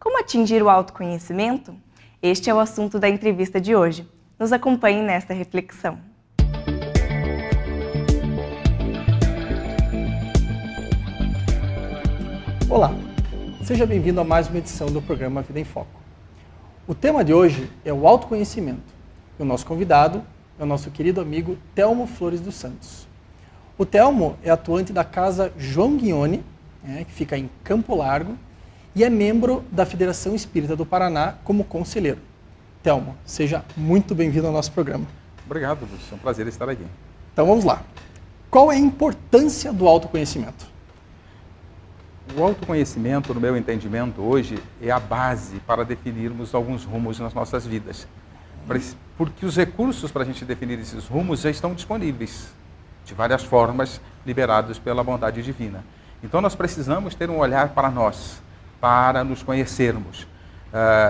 Como atingir o autoconhecimento? Este é o assunto da entrevista de hoje. Nos acompanhe nesta reflexão. Olá, seja bem-vindo a mais uma edição do programa Vida em Foco. O tema de hoje é o autoconhecimento. E o nosso convidado é o nosso querido amigo Telmo Flores dos Santos. O Telmo é atuante da Casa João Guione, que fica em Campo Largo, e é membro da Federação Espírita do Paraná como conselheiro. Telmo, seja muito bem-vindo ao nosso programa. Obrigado, Lúcio. É um prazer estar aqui. Então vamos lá. Qual é a importância do autoconhecimento? O autoconhecimento, no meu entendimento, hoje é a base para definirmos alguns rumos nas nossas vidas. Porque os recursos para a gente definir esses rumos já estão disponíveis, de várias formas, liberados pela bondade divina. Então nós precisamos ter um olhar para nós, para nos conhecermos.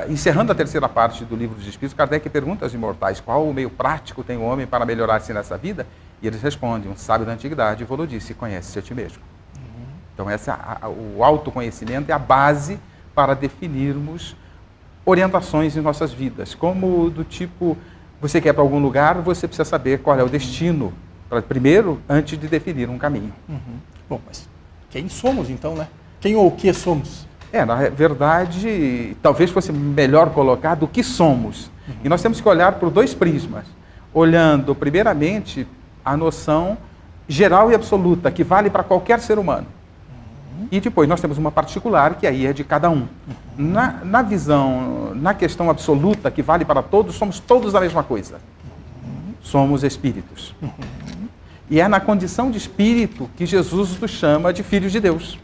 Encerrando a terceira parte do livro dos Espíritos, Kardec pergunta aos imortais qual o meio prático tem o homem para melhorar-se nessa vida, e eles respondem, um sábio da antiguidade vos disse, conhece-se a ti mesmo. Então o autoconhecimento é a base para definirmos orientações em nossas vidas, como do tipo, você quer ir para algum lugar, você precisa saber qual é o destino, primeiro, antes de definir um caminho. Bom, mas quem somos então, né? Quem ou o que somos? Na verdade, talvez fosse melhor colocar do que somos. E nós temos que olhar por dois prismas, olhando primeiramente a noção geral e absoluta, que vale para qualquer ser humano. E depois nós temos uma particular, que aí é de cada um. Na visão, na questão absoluta, que vale para todos, somos todos a mesma coisa. Somos espíritos. E é na condição de espírito que Jesus nos chama de filhos de Deus.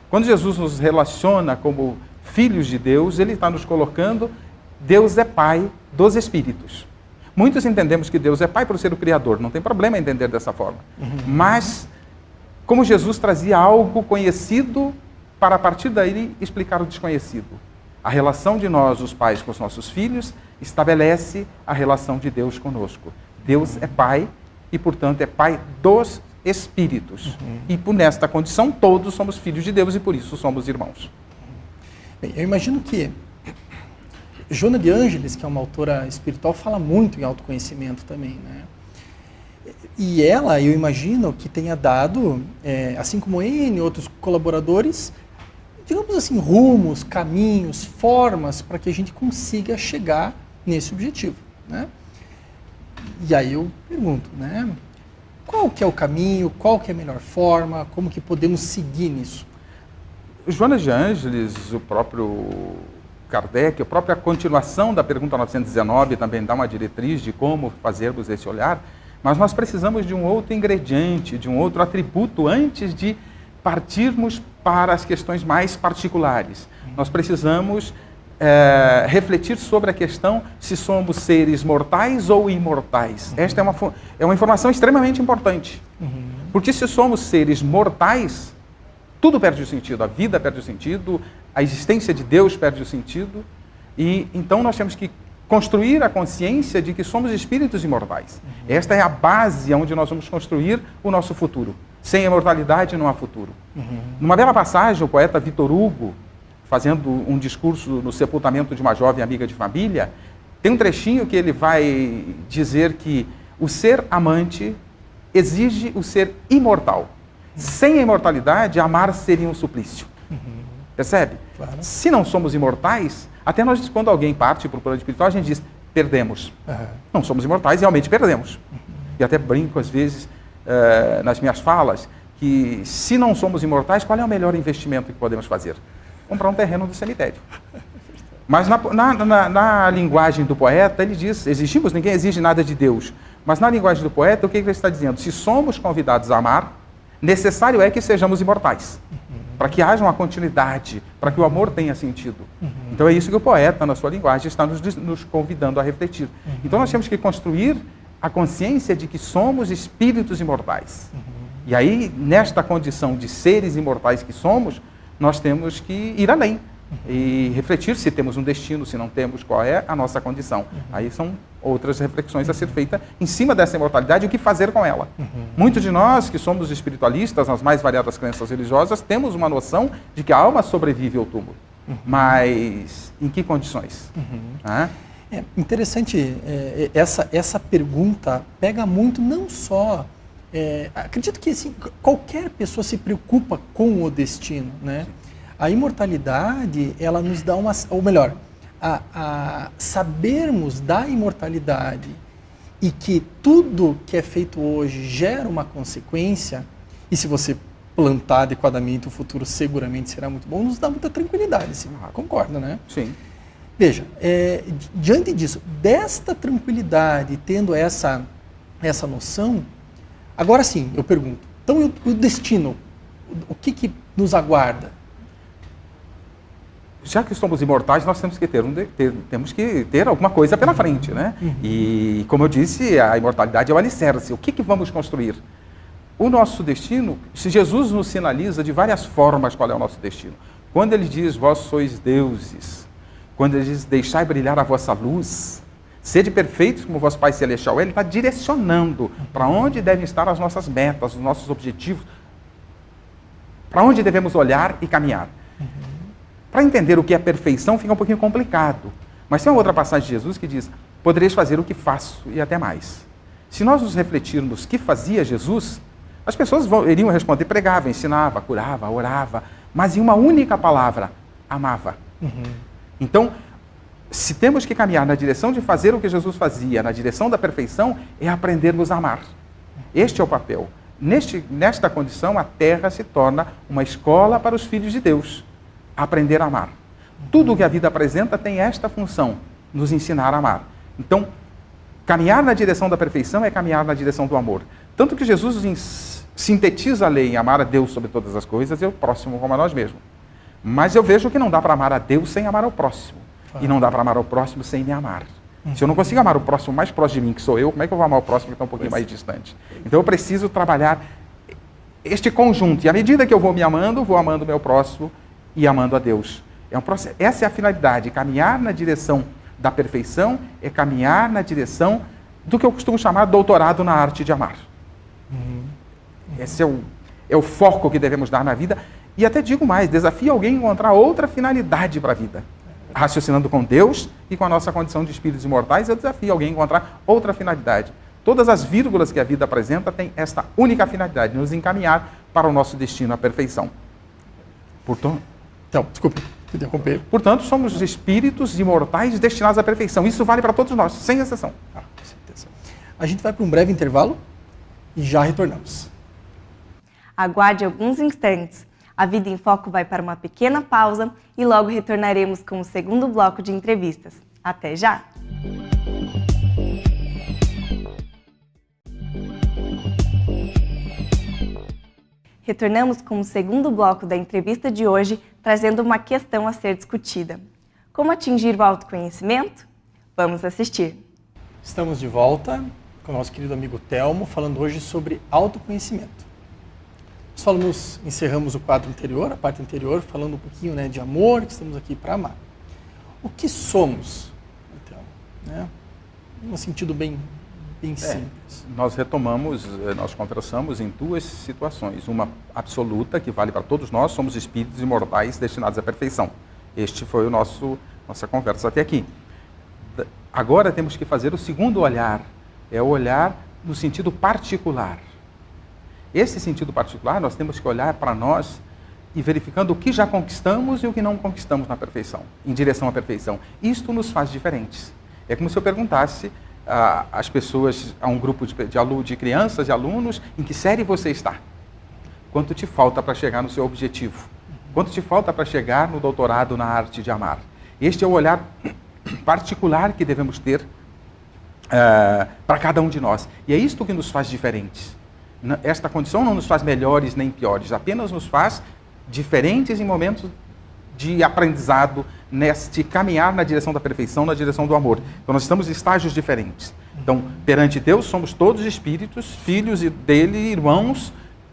Quando Jesus nos relaciona como filhos de Deus, Ele está nos colocando, Deus é Pai dos espíritos. Muitos entendemos que Deus é Pai por ser o Criador, não tem problema entender dessa forma. Mas, como Jesus trazia algo conhecido para a partir daí explicar o desconhecido. A relação de nós, os pais, com os nossos filhos, estabelece a relação de Deus conosco. Deus é Pai e, portanto, é Pai dos espíritos. E por nesta condição, todos somos filhos de Deus e por isso somos irmãos. Bem, eu imagino que Joana de Ângeles, que é uma autora espiritual, fala muito em autoconhecimento também, né? E ela, eu imagino que tenha dado, assim como N outros colaboradores, digamos assim, rumos, caminhos, formas para que a gente consiga chegar nesse objetivo, né? E aí eu pergunto, né? Qual que é o caminho, qual que é a melhor forma, como que podemos seguir nisso? Joana de Ângeles, o próprio Kardec, a própria continuação da pergunta 919 também dá uma diretriz de como fazermos esse olhar, mas nós precisamos de um outro ingrediente, de um outro atributo antes de partirmos para as questões mais particulares. Nós precisamos refletir sobre a questão se somos seres mortais ou imortais. Esta é uma informação extremamente importante. Porque se somos seres mortais, tudo perde o sentido. A vida perde o sentido, a existência de Deus perde o sentido. E então nós temos que construir a consciência de que somos espíritos imortais. Esta é a base onde nós vamos construir o nosso futuro. Sem a imortalidade não há futuro. Numa bela passagem, o poeta Victor Hugo, fazendo um discurso no sepultamento de uma jovem amiga de família, tem um trechinho que ele vai dizer que o ser amante exige o ser imortal. Sem a imortalidade, amar seria um suplício. Percebe? Claro. Se não somos imortais, até nós, quando alguém parte para o plano espiritual, a gente diz, perdemos. Não somos imortais, realmente perdemos. E até brinco, às vezes, nas minhas falas, que se não somos imortais, qual é o melhor investimento que podemos fazer? Comprar um terreno do cemitério. Mas na linguagem do poeta, ele diz, exigimos, ninguém exige nada de Deus. Mas na linguagem do poeta, o que ele está dizendo? Se somos convidados a amar, necessário é que sejamos imortais. Para que haja uma continuidade, para que o amor tenha sentido. Então é isso que o poeta, na sua linguagem, está nos convidando a refletir. Então nós temos que construir a consciência de que somos espíritos imortais. E aí, nesta condição de seres imortais que somos, nós temos que ir além e refletir se temos um destino, se não temos, qual é a nossa condição. Aí são outras reflexões a ser feitas em cima dessa imortalidade e o que fazer com ela. Muitos de nós, que somos espiritualistas, nas mais variadas crenças religiosas, temos uma noção de que a alma sobrevive ao túmulo. Mas em que condições? É interessante, essa pergunta pega muito, não só... acredito que assim, qualquer pessoa se preocupa com o destino, né? A imortalidade, ela nos dá uma... Ou melhor, a sabermos da imortalidade e que tudo que é feito hoje gera uma consequência, e se você plantar adequadamente, o futuro seguramente será muito bom, nos dá muita tranquilidade, você concorda, né? Sim. Veja, diante disso, desta tranquilidade, tendo essa noção, agora sim, eu pergunto, então o destino, o que nos aguarda? Já que somos imortais, nós temos que ter alguma coisa pela frente, né? E, como eu disse, a imortalidade é o alicerce. O que vamos construir? O nosso destino, se Jesus nos sinaliza de várias formas qual é o nosso destino. Quando ele diz, vós sois deuses, quando ele diz, deixai brilhar a vossa luz, sede perfeitos como vosso Pai Celestial, ele está direcionando para onde devem estar as nossas metas, os nossos objetivos, para onde devemos olhar e caminhar. Para entender o que é perfeição fica um pouquinho complicado. Mas tem uma outra passagem de Jesus que diz, podereis fazer o que faço e até mais. Se nós nos refletirmos o que fazia Jesus, as pessoas iriam responder, pregava, ensinava, curava, orava, mas em uma única palavra, amava. Então, se temos que caminhar na direção de fazer o que Jesus fazia, na direção da perfeição, é aprendermos a amar. Este é o papel. Nesta condição, a terra se torna uma escola para os filhos de Deus. Aprender a amar. Tudo o que a vida apresenta tem esta função, nos ensinar a amar. Então, caminhar na direção da perfeição é caminhar na direção do amor. Tanto que Jesus sintetiza a lei em amar a Deus sobre todas as coisas e o próximo como a nós mesmos. Mas eu vejo que não dá para amar a Deus sem amar ao próximo. E não dá para amar ao próximo sem me amar. Se eu não consigo amar o próximo mais próximo de mim, que sou eu, como é que eu vou amar o próximo que está um pouquinho mais distante? Então eu preciso trabalhar este conjunto. E à medida que eu vou me amando, vou amando o meu próximo e amando a Deus. É um processo. Essa é a finalidade. Caminhar na direção da perfeição é caminhar na direção do que eu costumo chamar de doutorado na arte de amar. Esse é o foco que devemos dar na vida. E até digo mais, desafio alguém a encontrar outra finalidade para a vida. Raciocinando com Deus e com a nossa condição de espíritos imortais, eu desafio alguém a encontrar outra finalidade. Todas as vírgulas que a vida apresenta têm esta única finalidade, nos encaminhar para o nosso destino, a perfeição. Desculpe, interromper. Portanto, somos espíritos imortais destinados à perfeição. Isso vale para todos nós, sem exceção. Com certeza. A gente vai para um breve intervalo e já retornamos. Aguarde alguns instantes. A Vida em Foco vai para uma pequena pausa e logo retornaremos com o segundo bloco de entrevistas. Até já! Retornamos com o segundo bloco da entrevista de hoje, trazendo uma questão a ser discutida. Como atingir o autoconhecimento? Vamos assistir. Estamos de volta com o nosso querido amigo Telmo, falando hoje sobre autoconhecimento. Nós encerramos o quadro anterior, a parte anterior, falando um pouquinho, né, de amor, que estamos aqui para amar. O que somos, Telmo? Né? Num sentido bem simples. Nós conversamos em duas situações. Uma absoluta, que vale para todos nós, somos espíritos imortais destinados à perfeição. Este foi nossa conversa até aqui. Agora temos que fazer o segundo olhar, é o olhar no sentido particular. Esse sentido particular, nós temos que olhar para nós e verificando o que já conquistamos e o que não conquistamos na perfeição, em direção à perfeição. Isto nos faz diferentes. É como se eu perguntasse às pessoas, a um grupo de crianças e alunos, em que série você está? Quanto te falta para chegar no seu objetivo? Quanto te falta para chegar no doutorado na arte de amar? Este é o olhar particular que devemos ter para cada um de nós. E é isto que nos faz diferentes. Esta condição não nos faz melhores nem piores, apenas nos faz diferentes em momentos de aprendizado, neste caminhar na direção da perfeição, na direção do amor. Então nós estamos em estágios diferentes. Então, perante Deus, somos todos espíritos, filhos dele, irmãos,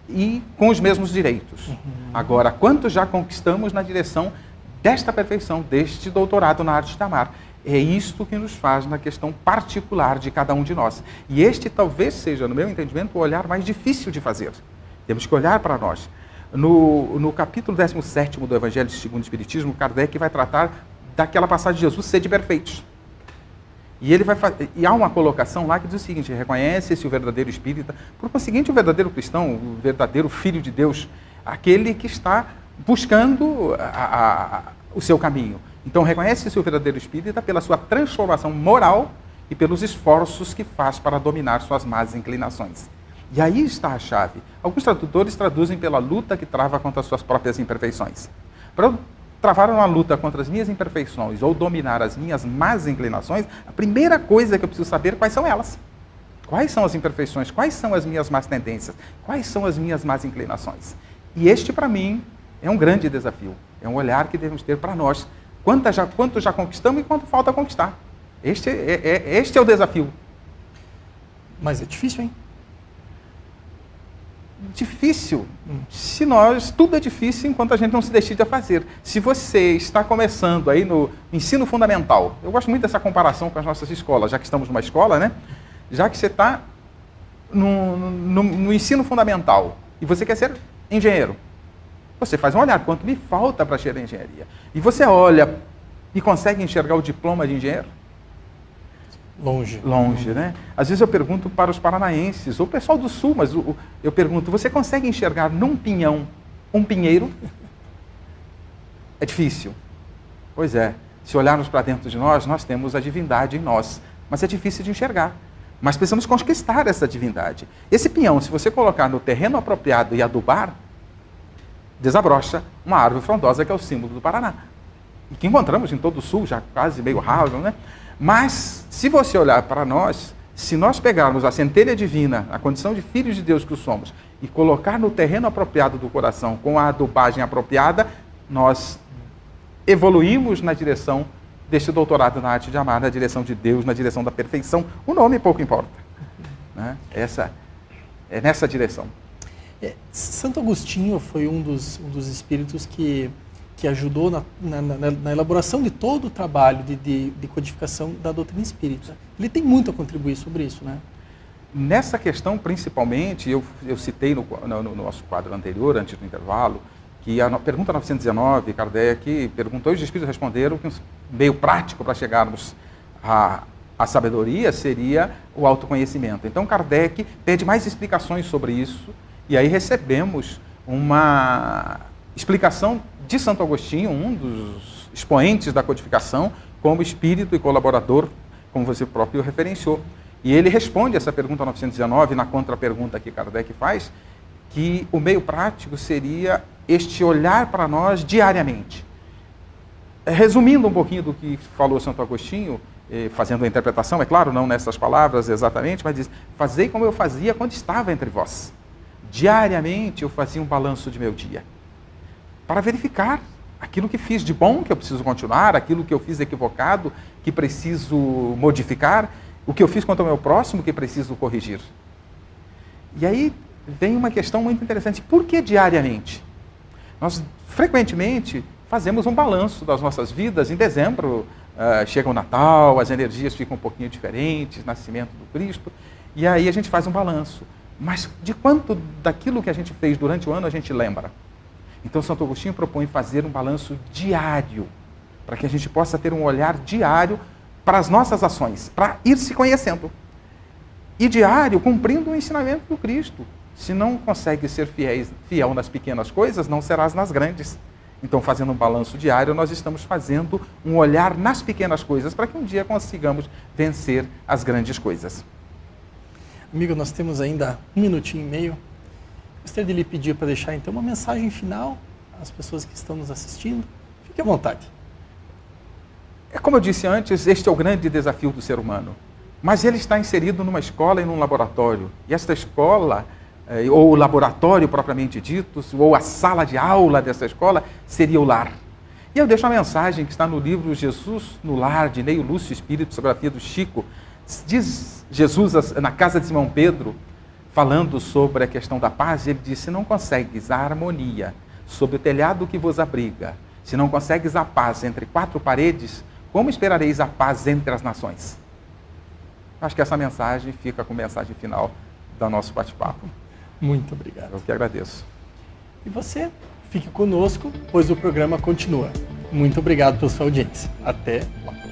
e com os mesmos direitos. Agora, quantos já conquistamos na direção desta perfeição, deste doutorado na arte de amar? É isto que nos faz na questão particular de cada um de nós. E este talvez seja, no meu entendimento, o olhar mais difícil de fazer. Temos que olhar para nós. No capítulo 17º do Evangelho segundo o Espiritismo, Kardec vai tratar daquela passagem de Jesus, sede perfeitos. E há uma colocação lá que diz o seguinte: reconhece-se o verdadeiro espírita, por conseguinte o verdadeiro cristão, o verdadeiro filho de Deus, aquele que está buscando o seu caminho. Então reconhece-se o verdadeiro espírita pela sua transformação moral e pelos esforços que faz para dominar suas más inclinações. E aí está a chave. Alguns tradutores traduzem pela luta que trava contra as suas próprias imperfeições. Para eu travar uma luta contra as minhas imperfeições ou dominar as minhas más inclinações, a primeira coisa que eu preciso saber quais são elas. Quais são as imperfeições? Quais são as minhas más tendências? Quais são as minhas más inclinações? E este, para mim, é um grande desafio. É um olhar que devemos ter para nós. Quanto já conquistamos e quanto falta conquistar. Este é o desafio. Mas é difícil, hein? Difícil. Tudo é difícil enquanto a gente não se decide a fazer. Se você está começando aí no ensino fundamental, eu gosto muito dessa comparação com as nossas escolas, já que estamos numa escola, né? Já que você está no ensino fundamental e você quer ser engenheiro, você faz um olhar, quanto me falta para chegar à engenharia? E você olha e consegue enxergar o diploma de engenheiro? Longe, né? Às vezes eu pergunto para os paranaenses, ou o pessoal do Sul, mas eu pergunto, você consegue enxergar num pinhão um pinheiro? É difícil. Pois é, se olharmos para dentro de nós, nós temos a divindade em nós, mas é difícil de enxergar. Mas precisamos conquistar essa divindade. Esse pinhão, se você colocar no terreno apropriado e adubar, desabrocha uma árvore frondosa que é o símbolo do Paraná. E que encontramos em todo o Sul, já quase meio raro, né? Mas, se você olhar para nós, se nós pegarmos a centelha divina, a condição de filhos de Deus que somos, e colocar no terreno apropriado do coração, com a adubagem apropriada, nós evoluímos na direção deste doutorado na arte de amar, na direção de Deus, na direção da perfeição. O nome pouco importa. Né? É nessa direção. Santo Agostinho foi um dos espíritos que ajudou na elaboração de todo o trabalho de codificação da doutrina espírita. Ele tem muito a contribuir sobre isso, né? Nessa questão, principalmente, eu citei no nosso quadro anterior, antes do intervalo, que a pergunta 919, Kardec perguntou e os espíritos responderam que um meio prático para chegarmos à sabedoria seria o autoconhecimento. Então, Kardec pede mais explicações sobre isso, e aí recebemos uma explicação de Santo Agostinho, um dos expoentes da codificação, como espírito e colaborador, como você próprio referenciou. E ele responde essa pergunta 919, na contrapergunta que Kardec faz, que o meio prático seria este olhar para nós diariamente. Resumindo um pouquinho do que falou Santo Agostinho, fazendo a interpretação, é claro, não nessas palavras exatamente, mas diz: fazei como eu fazia quando estava entre vós. Diariamente eu fazia um balanço de meu dia, para verificar aquilo que fiz de bom, que eu preciso continuar, aquilo que eu fiz equivocado, que preciso modificar, o que eu fiz contra o meu próximo, que preciso corrigir. E aí vem uma questão muito interessante: por que diariamente? Nós, frequentemente, fazemos um balanço das nossas vidas. Em dezembro, chega o Natal, as energias ficam um pouquinho diferentes, nascimento do Cristo, e aí a gente faz um balanço. Mas de quanto daquilo que a gente fez durante o ano a gente lembra? Então, Santo Agostinho propõe fazer um balanço diário, para que a gente possa ter um olhar diário para as nossas ações, para ir se conhecendo. E diário, cumprindo o ensinamento do Cristo. Se não consegue ser fiel nas pequenas coisas, não serás nas grandes. Então, fazendo um balanço diário, nós estamos fazendo um olhar nas pequenas coisas, para que um dia consigamos vencer as grandes coisas. Amigo, nós temos ainda 1 minutinho e meio. Gostaria de lhe pedir para deixar, então, uma mensagem final às pessoas que estão nos assistindo. Fique à vontade. Como eu disse antes, este é o grande desafio do ser humano. Mas ele está inserido numa escola e num laboratório. E esta escola, ou o laboratório propriamente dito, ou a sala de aula dessa escola, seria o lar. E eu deixo uma mensagem que está no livro Jesus no Lar, de Neio Lúcio Espírito, psicografia do Chico. Diz Jesus na casa de Simão Pedro, falando sobre a questão da paz, ele disse: se não consegues a harmonia sob o telhado que vos abriga, se não consegues a paz entre 4 paredes, como esperareis a paz entre as nações? Acho que essa mensagem fica como mensagem final do nosso bate-papo. Muito obrigado. Eu que agradeço. E você fique conosco, pois o programa continua. Muito obrigado pela sua audiência. Até lá.